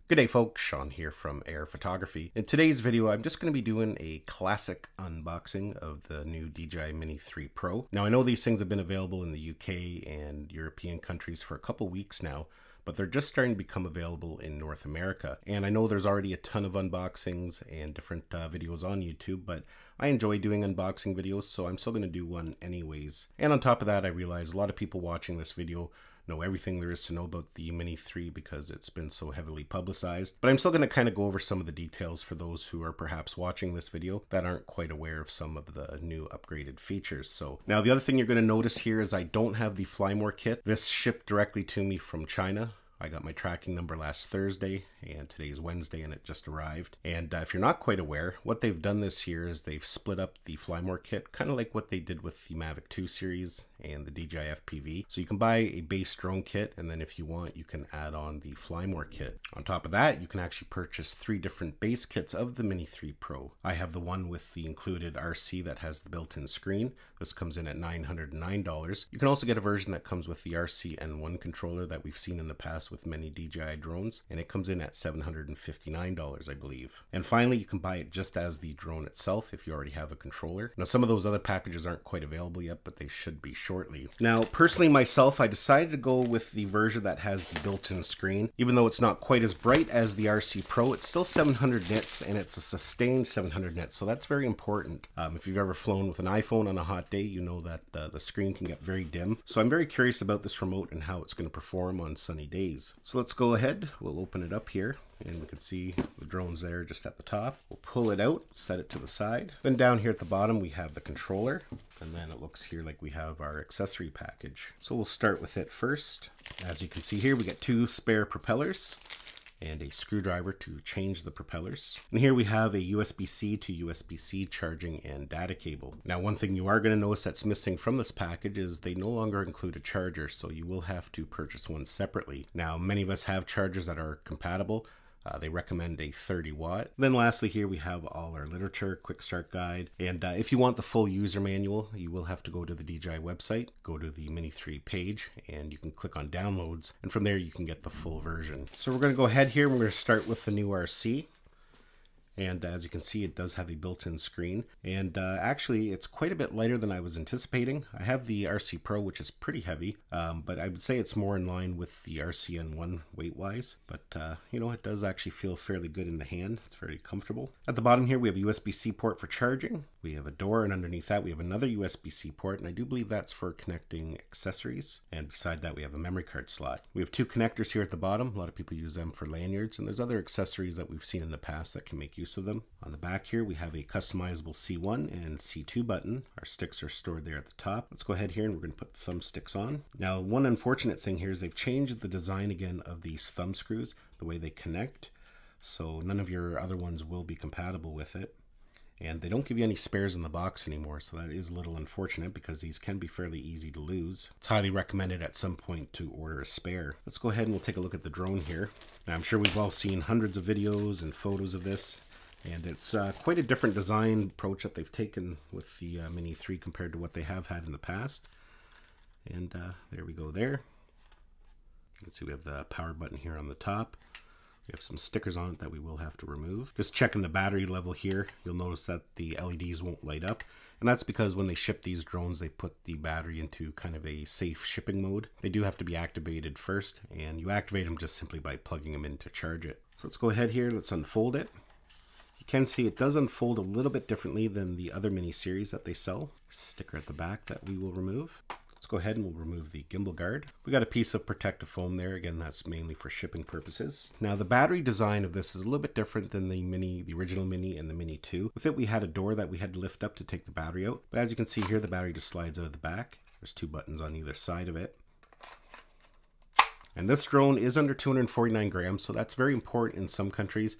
Good day folks, Sean here from Air Photography. In today's video, I'm just going to be doing a classic unboxing of the new DJI Mini 3 Pro. Now I know these things have been available in the UK and European countries for a couple weeks now, but they're just starting to become available in North America. And I know there's already a ton of unboxings and different videos on YouTube, but I enjoy doing unboxing videos, so I'm still going to do one anyways. And on top of that, I realize a lot of people watching this video know everything there is to know about the Mini 3 because it's been so heavily publicized. But I'm still going to kind of go over some of the details for those who are perhaps watching this video that aren't quite aware of some of the new upgraded features. So now the other thing you're going to notice here is I don't have the Firmware kit. This shipped directly to me from China. I got my tracking number last Thursday and today is Wednesday and it just arrived. And if you're not quite aware, what they've done this year is they've split up the Firmware kit, kind of like what they did with the Mavic 2 series and the DJI FPV. So you can buy a base drone kit, and then if you want, you can add on the Firmware kit. On top of that, you can actually purchase 3 different base kits of the Mini 3 Pro. I have the one with the included RC that has the built-in screen. This comes in at $909. You can also get a version that comes with the RC N1 controller that we've seen in the past with many DJI drones, and it comes in at $759, I believe. And finally, you can buy it just as the drone itself if you already have a controller. Now, some of those other packages aren't quite available yet, but they should be shortly. Now, personally myself, I decided to go with the version that has the built-in screen. Even though it's not quite as bright as the RC Pro, it's still 700 nits, and it's a sustained 700 nits, so that's very important. If you've ever flown with an iPhone on a hot day, you know that the screen can get very dim. So I'm very curious about this remote and how it's going to perform on sunny days. So let's go ahead, we'll open it up here, and we can see the drone's there just at the top. We'll pull it out, set it to the side. Then down here at the bottom we have the controller, and then it looks here like we have our accessory package. So we'll start with it first. As you can see here, we get 2 spare propellers and a screwdriver to change the propellers. And here we have a USB-C to USB-C charging and data cable. Now, one thing you are going to notice that's missing from this package is they no longer include a charger, so you will have to purchase one separately. Now, many of us have chargers that are compatible. They recommend a 30 watt. Then lastly here we have all our literature, quick start guide, and if you want the full user manual, you will have to go to the DJI website, go to the Mini 3 page, and you can click on downloads, and from there you can get the full version. So we're going to go ahead here, we're going to start with the new RC. And as you can see, it does have a built-in screen, and actually it's quite a bit lighter than I was anticipating. I have the RC Pro, which is pretty heavy, but I would say it's more in line with the RC N1 weight-wise, but you know, it does actually feel fairly good in the hand. It's very comfortable. At the bottom here we have a USB-C port for charging. We have a door, and underneath that we have another USB-C port, and I do believe that's for connecting accessories. And beside that we have a memory card slot. We have 2 connectors here at the bottom. A lot of people use them for lanyards, and there's other accessories that we've seen in the past that can make use of them. On the back here we have a customizable C1 and C2 button. Our sticks are stored there at the top. Let's go ahead here and we're going to put the thumb sticks on. Now, one unfortunate thing here is they've changed the design again of these thumb screws, the way they connect, so none of your other ones will be compatible with it. And they don't give you any spares in the box anymore, so that is a little unfortunate because these can be fairly easy to lose. It's highly recommended at some point to order a spare. Let's go ahead and we'll take a look at the drone here. Now, I'm sure we've all seen hundreds of videos and photos of this, and it's quite a different design approach that they've taken with the Mini 3 compared to what they have had in the past. And there we go there. You can see we have the power button here on the top. We have some stickers on it that we will have to remove. Just checking the battery level here, you'll notice that the LEDs won't light up. And that's because when they ship these drones, they put the battery into kind of a safe shipping mode. They do have to be activated first, and you activate them just simply by plugging them in to charge it. So let's go ahead here, let's unfold it. You can see it does unfold a little bit differently than the other Mini series that they sell. Sticker at the back that we will remove. Let's go ahead and we'll remove the gimbal guard. We got a piece of protective foam there. Again, that's mainly for shipping purposes. Now, the battery design of this is a little bit different than the original Mini and the Mini 2. With it, we had a door that we had to lift up to take the battery out. But as you can see here, the battery just slides out of the back. There's 2 buttons on either side of it. And this drone is under 249 grams, so that's very important in some countries.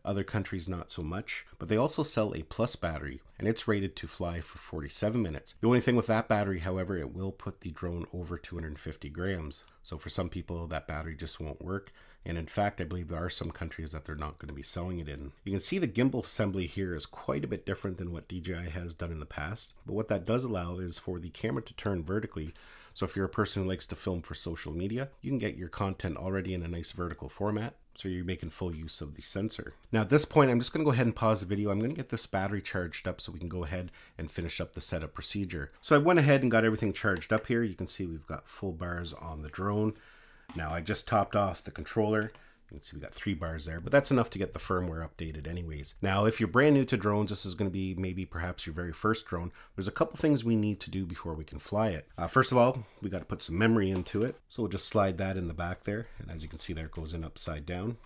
Other countries not so much, but they also sell a plus battery, and it's rated to fly for 47 minutes. The only thing with that battery, however, it will put the drone over 250 grams. So for some people that battery just won't work, and in fact I believe there are some countries that they're not going to be selling it in. You can see the gimbal assembly here is quite a bit different than what DJI has done in the past, but what that does allow is for the camera to turn vertically. So if you're a person who likes to film for social media, you can get your content already in a nice vertical format. So you're making full use of the sensor. Now at this point, I'm just going to go ahead and pause the video. I'm going to get this battery charged up so we can go ahead and finish up the setup procedure. So I went ahead and got everything charged up here. You can see we've got full bars on the drone. Now I just topped off the controller. You can see we got 3 bars there, but that's enough to get the firmware updated anyways. Now, if you're brand new to drones, this is going to be maybe perhaps your very first drone. There's a couple things we need to do before we can fly it. First of all, we got to put some memory into it. So we'll just slide that in the back there. And as you can see there, it goes in upside down.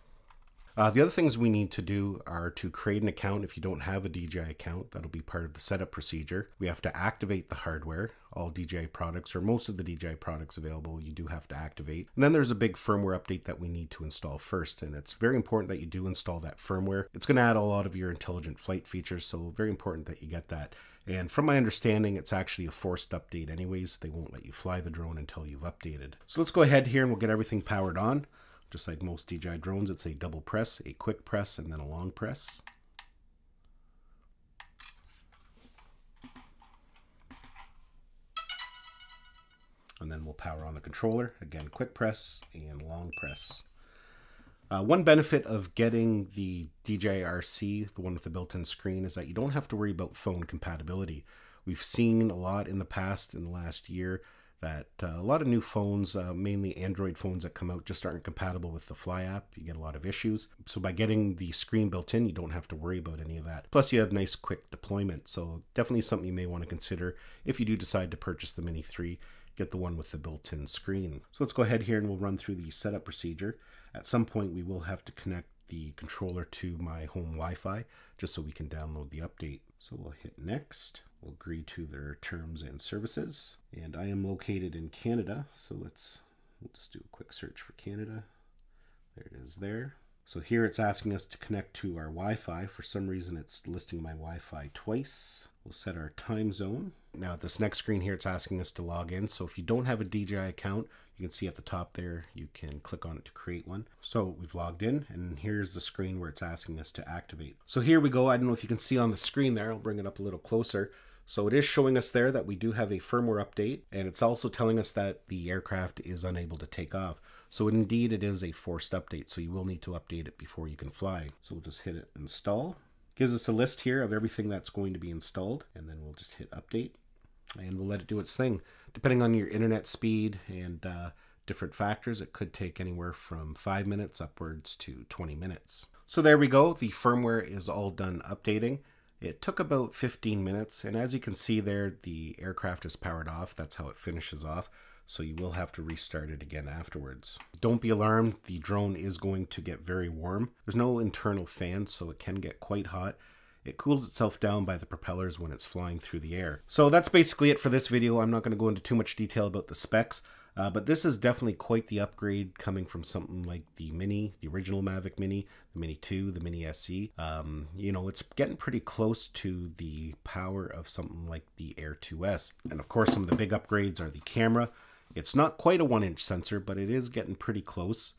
The other things we need to do are to create an account. If you don't have a DJI account, that'll be part of the setup procedure. We have to activate the hardware. All DJI products, or most of the DJI products available, you do have to activate. And then there's a big firmware update that we need to install first. And it's very important that you do install that firmware. It's going to add a lot of your intelligent flight features, so very important that you get that. And from my understanding, it's actually a forced update anyways. They won't let you fly the drone until you've updated. So let's go ahead here and we'll get everything powered on. Just like most DJI drones, it's a double press, a quick press, and then a long press. And then we'll power on the controller. Again, quick press and long press. One benefit of getting the DJI RC, the one with the built-in screen, is that you don't have to worry about phone compatibility. We've seen a lot in the past, in the last year, that a lot of new phones, mainly Android phones that come out, just aren't compatible with the Fly app. You get a lot of issues. So by getting the screen built in, you don't have to worry about any of that. Plus you have nice quick deployment. So definitely something you may want to consider if you do decide to purchase the Mini 3. Get the one with the built-in screen. So let's go ahead here and we'll run through the setup procedure. At some point we will have to connect the controller to my home Wi-Fi just so we can download the update. So we'll hit next. We'll agree to their terms and services. And I am located in Canada, so we'll just do a quick search for Canada. There it is there. So here it's asking us to connect to our Wi-Fi. For some reason it's listing my Wi-Fi twice. We'll set our time zone. Now at this next screen here, it's asking us to log in. So if you don't have a DJI account, you can see at the top there, you can click on it to create one. So we've logged in, and here's the screen where it's asking us to activate. So here we go. I don't know if you can see on the screen there. I'll bring it up a little closer. So it is showing us there that we do have a firmware update, and it's also telling us that the aircraft is unable to take off. So indeed it is a forced update, so you will need to update it before you can fly. So we'll just hit it, install. Gives us a list here of everything that's going to be installed, and then we'll just hit update, and we'll let it do its thing. Depending on your internet speed and different factors, it could take anywhere from 5 minutes upwards to 20 minutes. So there we go. The firmware is all done updating. It took about 15 minutes, and as you can see there, the aircraft is powered off. That's how it finishes off. So you will have to restart it again afterwards. Don't be alarmed, the drone is going to get very warm. There's no internal fan, so it can get quite hot. It cools itself down by the propellers when it's flying through the air. So that's basically it for this video. I'm not going to go into too much detail about the specs, but this is definitely quite the upgrade coming from something like the Mini, the original Mavic Mini, the Mini 2, the Mini SE. You know, it's getting pretty close to the power of something like the Air 2S. And of course, some of the big upgrades are the camera. It's not quite a 1-inch sensor, but it is getting pretty close.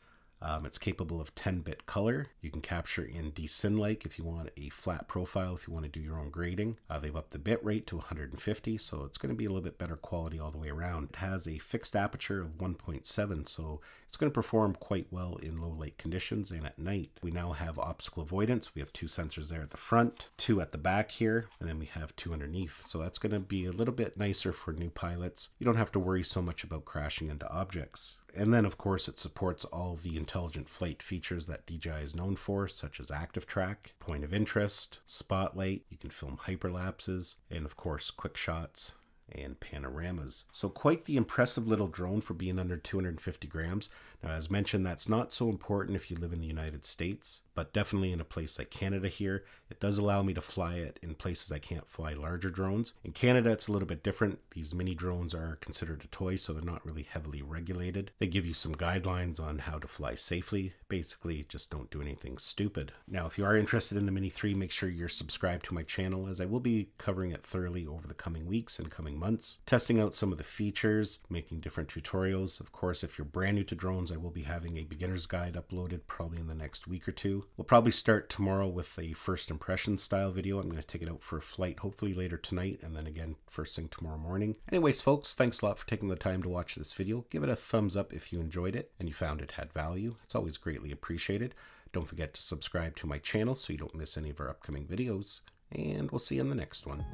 It's capable of 10-bit color. You can capture in desyn-like if you want a flat profile, if you want to do your own grading. They've upped the bit rate to 150, so it's going to be a little bit better quality all the way around. It has a fixed aperture of 1.7, so it's going to perform quite well in low light conditions and at night. We now have optical avoidance. We have 2 sensors there at the front, 2 at the back here, and then we have 2 underneath. So that's going to be a little bit nicer for new pilots. You don't have to worry so much about crashing into objects. And then, of course, it supports all the intelligent flight features that DJI is known for, such as active track, point of interest, spotlight. You can film hyperlapses, and of course, quick shots and panoramas. So quite the impressive little drone for being under 250 grams. Now, as mentioned, that's not so important if you live in the United States, but definitely in a place like Canada here, it does allow me to fly it in places I can't fly larger drones. In Canada, it's a little bit different. These mini drones are considered a toy, so they're not really heavily regulated. They give you some guidelines on how to fly safely. Basically, just don't do anything stupid. Now, if you are interested in the Mini 3, make sure you're subscribed to my channel, as I will be covering it thoroughly over the coming weeks and coming months, testing out some of the features, making different tutorials. Of course, if you're brand new to drones, I will be having a beginner's guide uploaded probably in the next week or two. We'll probably start tomorrow with a first impression style video. I'm going to take it out for a flight, hopefully later tonight, and then again first thing tomorrow morning. Anyways, folks, thanks a lot for taking the time to watch this video. Give it a thumbs up if you enjoyed it and you found it had value. It's always greatly appreciated. Don't forget to subscribe to my channel so you don't miss any of our upcoming videos, and we'll see you in the next one.